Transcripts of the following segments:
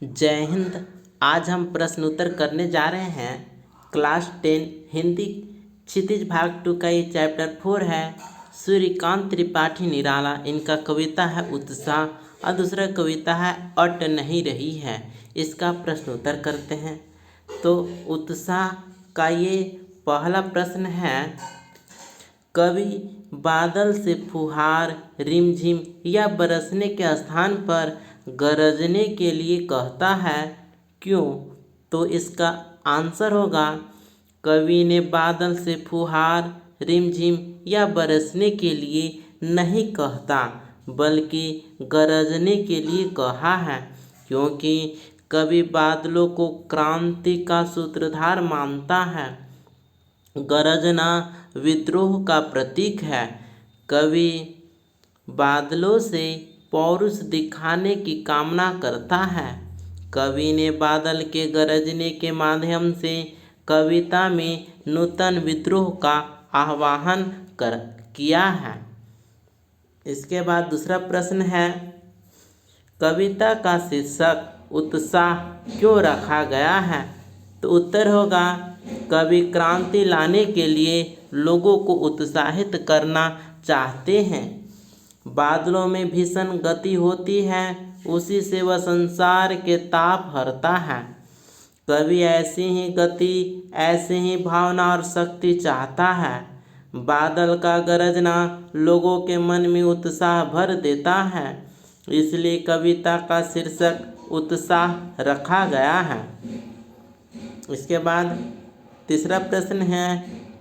जय हिंद। आज हम प्रश्न उत्तर करने जा रहे हैं क्लास 10 हिंदी क्षितिज भाग 2 का ये चैप्टर 4 है। सूर्यकांत त्रिपाठी निराला, इनका कविता है उत्साह और दूसरा कविता है अट नहीं रही है। इसका प्रश्न उत्तर करते हैं। तो उत्साह का ये पहला प्रश्न है, कवि बादल से फुहार, रिमझिम या बरसने के स्थान पर गरजने के लिए कहता है, क्यों? तो इसका आंसर होगा, कवि ने बादल से फुहार, रिमझिम या बरसने के लिए नहीं कहता, बल्कि गरजने के लिए कहा है, क्योंकि कवि बादलों को क्रांति का सूत्रधार मानता है। गरजना विद्रोह का प्रतीक है। कवि बादलों से पौरुष दिखाने की कामना करता है। कवि ने बादल के गरजने के माध्यम से कविता में नूतन विद्रोह का आह्वान किया है। इसके बाद दूसरा प्रश्न है, कविता का शीर्षक उत्साह क्यों रखा गया है? तो उत्तर होगा, कवि क्रांति लाने के लिए लोगों को उत्साहित करना चाहते हैं। बादलों में भीषण गति होती है, उसी से वह संसार के ताप हरता है। कवि ऐसी ही गति, ऐसी ही भावना और शक्ति चाहता है। बादल का गरजना लोगों के मन में उत्साह भर देता है, इसलिए कविता का शीर्षक उत्साह रखा गया है। इसके बाद तीसरा प्रश्न है,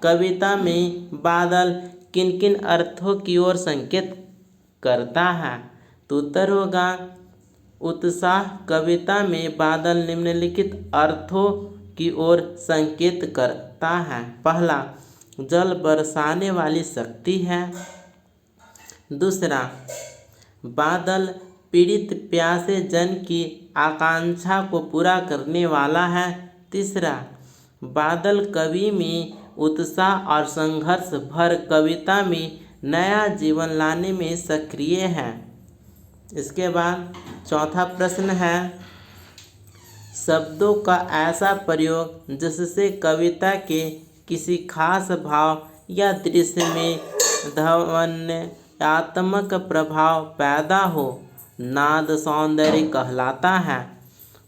कविता में बादल किन किन अर्थों की ओर संकेत करता है? तो उत्तर होगा, उत्साह कविता में बादल निम्नलिखित अर्थों की ओर संकेत करता है। पहला, जल बरसाने वाली शक्ति है। दूसरा, बादल पीड़ित प्यासे जन की आकांक्षा को पूरा करने वाला है। तीसरा, बादल कवि में उत्साह और संघर्ष भर कविता में नया जीवन लाने में सक्रिय है। इसके बाद चौथा प्रश्न है, शब्दों का ऐसा प्रयोग जिससे कविता के किसी खास भाव या दृश्य में ध्वन्यात्मक प्रभाव पैदा हो, नाद सौंदर्य कहलाता है।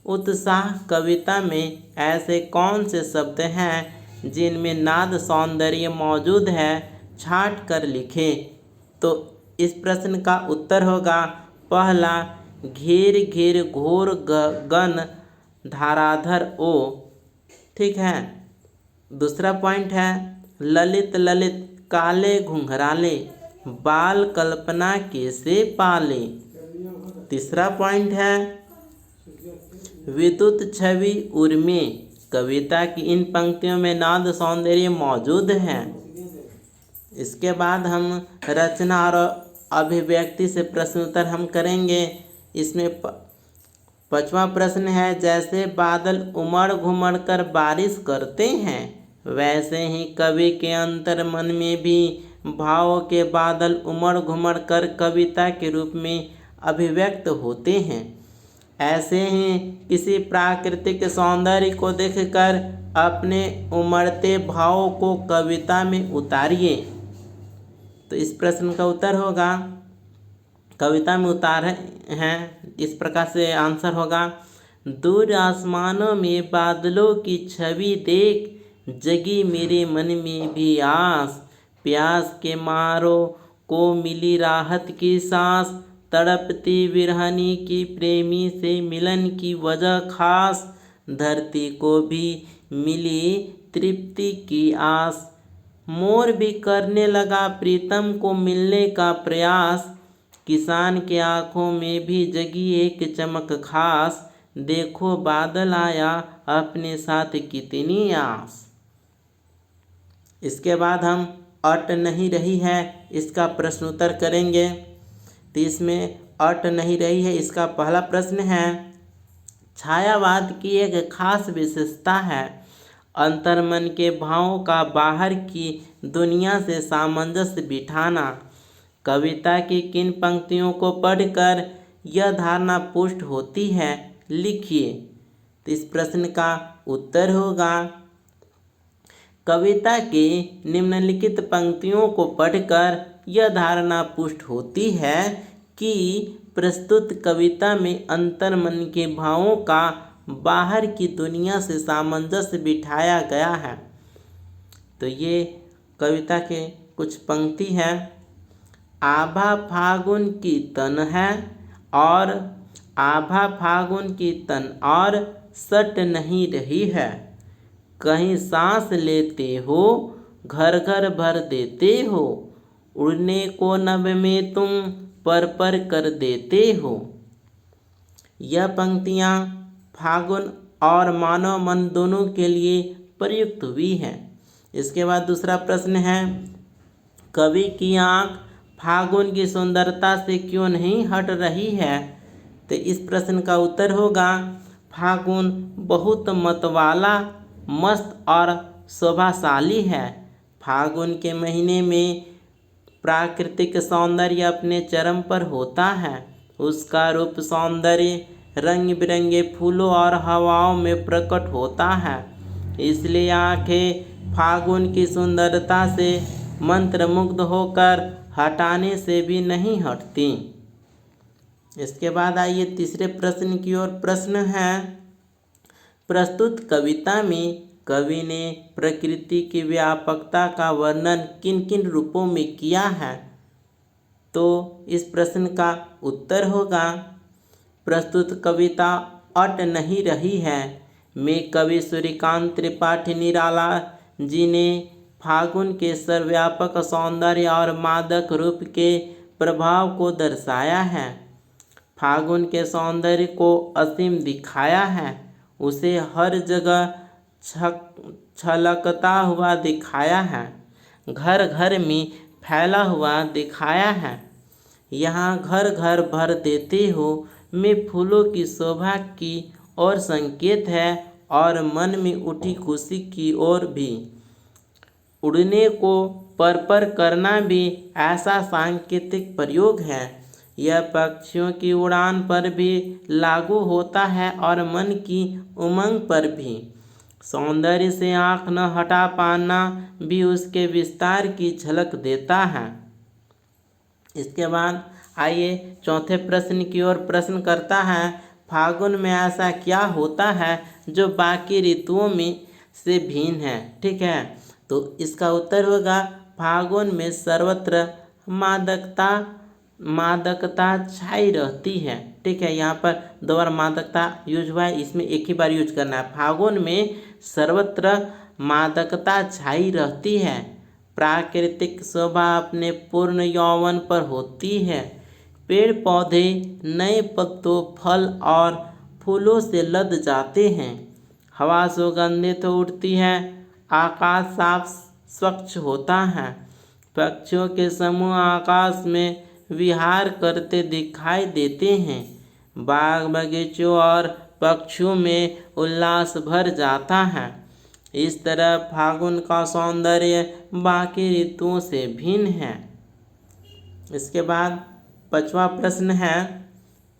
उत्साह कविता में ऐसे कौन से शब्द हैं जिनमें नाद सौंदर्य मौजूद है? छांट कर लिखें। तो इस प्रश्न का उत्तर होगा, पहला, घेर घेर घोर गगन धाराधर ओ। ठीक है। दूसरा पॉइंट है, ललित ललित काले घुंघराले, बाल कल्पना कैसे पाले। तीसरा पॉइंट है, विद्युत छवि उर्मी। कविता की इन पंक्तियों में नाद सौंदर्य मौजूद है। इसके बाद हम रचना और अभिव्यक्ति से प्रश्न उत्तर हम करेंगे। इसमें पांचवा प्रश्न है, जैसे बादल उमड़ घुमड़ कर बारिश करते हैं, वैसे ही कवि के अंतर मन में भी भावों के बादल उमड़ घुमड़ कर कविता के रूप में अभिव्यक्त होते हैं। ऐसे ही किसी प्राकृतिक सौंदर्य को देखकर अपने उमड़ते भावों को कविता में उतारिए। तो इस प्रश्न का उत्तर होगा, कविता में उतारे हैं, इस प्रकार से आंसर होगा, दूर आसमानों में बादलों की छवि देख जगी मेरे मन में भी आस, प्यास के मारों को मिली राहत की सांस, तड़पती विरहनी की प्रेमी से मिलन की वजह खास, धरती को भी मिली तृप्ति की आस, मोर भी करने लगा प्रीतम को मिलने का प्रयास, किसान के आँखों में भी जगी एक चमक खास, देखो बादल आया अपने साथ कितनी आस। इसके बाद हम अट नहीं रही है, इसका प्रश्न उत्तर करेंगे। तो इसमें अट नहीं रही है, इसका पहला प्रश्न है, छायावाद की एक खास विशेषता है अंतर्मन के भावों का बाहर की दुनिया से सामंजस्य बिठाना। कविता की किन पंक्तियों को पढ़कर यह धारणा पुष्ट होती है? लिखिए। तो इस प्रश्न का उत्तर होगा, कविता के निम्नलिखित पंक्तियों को पढ़कर यह धारणा पुष्ट होती है कि प्रस्तुत कविता में अंतर्मन के भावों का बाहर की दुनिया से सामंजस्य बिठाया गया है। तो ये कविता के कुछ पंक्ति हैं। आभा फागुन की तन है और आभा फागुन की तन और सट नहीं रही है, कहीं सांस लेते हो घर घर भर देते हो, उड़ने को नभ में तुम पर कर देते हो। यह पंक्तियाँ फागुन और मानव मन दोनों के लिए प्रयुक्त हुई हैं। इसके बाद दूसरा प्रश्न है, कवि की आँख फागुन की सुंदरता से क्यों नहीं हट रही है। तो इस प्रश्न का उत्तर होगा, फागुन बहुत मतवाला, मस्त और शोभाशाली है। फागुन के महीने में प्राकृतिक सौंदर्य अपने चरम पर होता है। उसका रूप सौंदर्य रंग बिरंगे फूलों और हवाओं में प्रकट होता है, इसलिए आंखें फागुन की सुंदरता से मंत्रमुग्ध होकर हटाने से भी नहीं हटती। इसके बाद आइए तीसरे प्रश्न की ओर। प्रश्न है, प्रस्तुत कविता में कवि ने प्रकृति की व्यापकता का वर्णन किन किन रूपों में किया है। तो इस प्रश्न का उत्तर होगा, प्रस्तुत कविता अट नहीं रही है में कवि सूर्यकांत त्रिपाठी निराला जी ने फागुन के सर्वव्यापक सौंदर्य और मादक रूप के प्रभाव को दर्शाया है। फागुन के सौंदर्य को असीम दिखाया है, उसे हर जगह छलकता हुआ दिखाया है, घर घर में फैला हुआ दिखाया है। यहाँ घर घर भर देते हो में फूलों की शोभा की ओर संकेत है और मन में उठी खुशी की ओर भी। उड़ने को पर करना भी ऐसा सांकेतिक प्रयोग है। यह पक्षियों की उड़ान पर भी लागू होता है और मन की उमंग पर भी। सौंदर्य से आँख न हटा पाना भी उसके विस्तार की झलक देता है। इसके बाद आइए चौथे प्रश्न की ओर। प्रश्न करता है, फागुन में ऐसा क्या होता है जो बाकी ऋतुओं में से भिन्न है। ठीक है, तो इसका उत्तर होगा, फागुन में सर्वत्र मादकता छाई रहती है। ठीक है, यहाँ पर दो बार मादकता यूज हुआ है, इसमें एक ही बार यूज करना है। फागुन में सर्वत्र मादकता छाई रहती है, प्राकृतिक शोभा अपने पूर्ण यौवन पर होती है, पेड़ पौधे नए पत्तों, फल और फूलों से लद जाते हैं, हवा सुगंधित उड़ती है, आकाश साफ स्वच्छ होता है, पक्षियों के समूह आकाश में विहार करते दिखाई देते हैं, बाग बगीचों और पक्षियों में उल्लास भर जाता है। इस तरह फागुन का सौंदर्य बाकी ऋतुओं से भिन्न है। इसके बाद पांचवा प्रश्न है,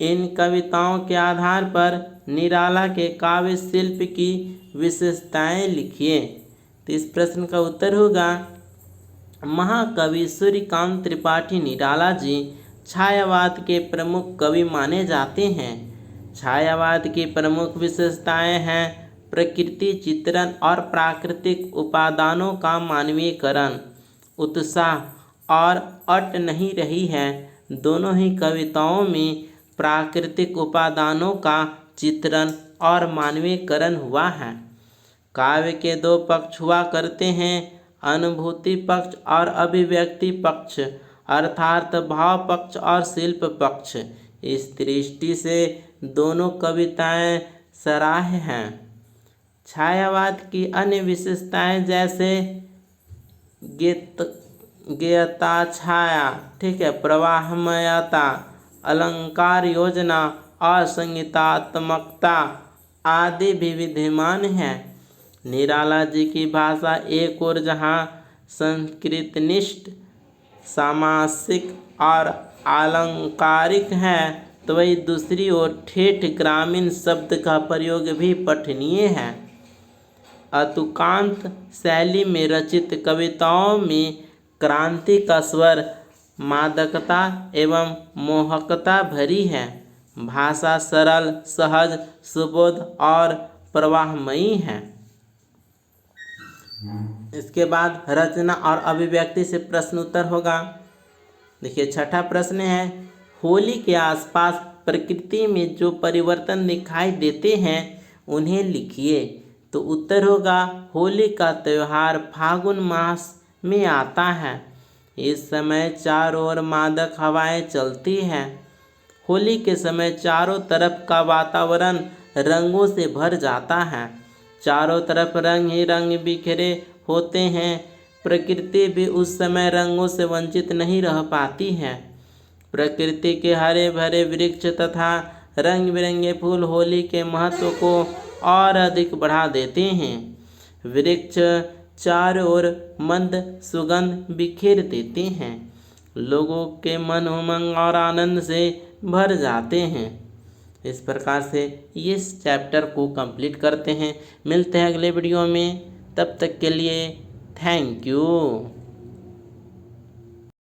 इन कविताओं के आधार पर निराला के काव्य शिल्प की विशेषताएं लिखिए। तो इस प्रश्न का उत्तर होगा, महाकवि सूर्यकांत त्रिपाठी निराला जी छायावाद के प्रमुख कवि माने जाते हैं। छायावाद की प्रमुख विशेषताएं हैं प्रकृति चित्रण और प्राकृतिक उपादानों का मानवीयकरण। उत्साह और अट नहीं रही है दोनों ही कविताओं में प्राकृतिक उपादानों का चित्रण और मानवीयकरण हुआ है। काव्य के दो पक्ष हुआ करते हैं, अनुभूति पक्ष और अभिव्यक्ति पक्ष, अर्थात भाव पक्ष और शिल्प पक्ष। इस दृष्टि से दोनों कविताएं सराह्य हैं। छायावाद की अन्य विशेषताएं जैसे गेयता छाया, ठीक है, प्रवाहमयता, अलंकार योजना और संगीतात्मकता आदि भी विद्यमान हैं। निराला जी की भाषा एक ओर जहाँ संस्कृतनिष्ठ, सामासिक और आलंकारिक है, तो वही दूसरी ओर ठेठ ग्रामीण शब्द का प्रयोग भी पठनीय है। अतुकांत शैली में रचित कविताओं में क्रांति का स्वर मादकता एवं मोहकता भरी है। भाषा सरल, सहज, सुबोध और प्रवाहमयी है। इसके बाद रचना और अभिव्यक्ति से प्रश्न उत्तर होगा। देखिए छठा प्रश्न है, होली के आसपास प्रकृति में जो परिवर्तन दिखाई देते हैं उन्हें लिखिए। तो उत्तर होगा, होली का त्यौहार फागुन मास में आता है। इस समय चारों ओर मादक हवाएं चलती हैं। होली के समय चारों तरफ का वातावरण रंगों से भर जाता है। चारों तरफ रंग ही रंग बिखरे होते हैं। प्रकृति भी उस समय रंगों से वंचित नहीं रह पाती है। प्रकृति के हरे भरे वृक्ष तथा रंग बिरंगे फूल होली के महत्व को और अधिक बढ़ा देते हैं। वृक्ष चारों ओर मंद सुगंध बिखेर देते हैं। लोगों के मन उमंग और आनंद से भर जाते हैं। इस प्रकार से इस चैप्टर को कंप्लीट करते हैं। मिलते हैं अगले वीडियो में, तब तक के लिए थैंक यू।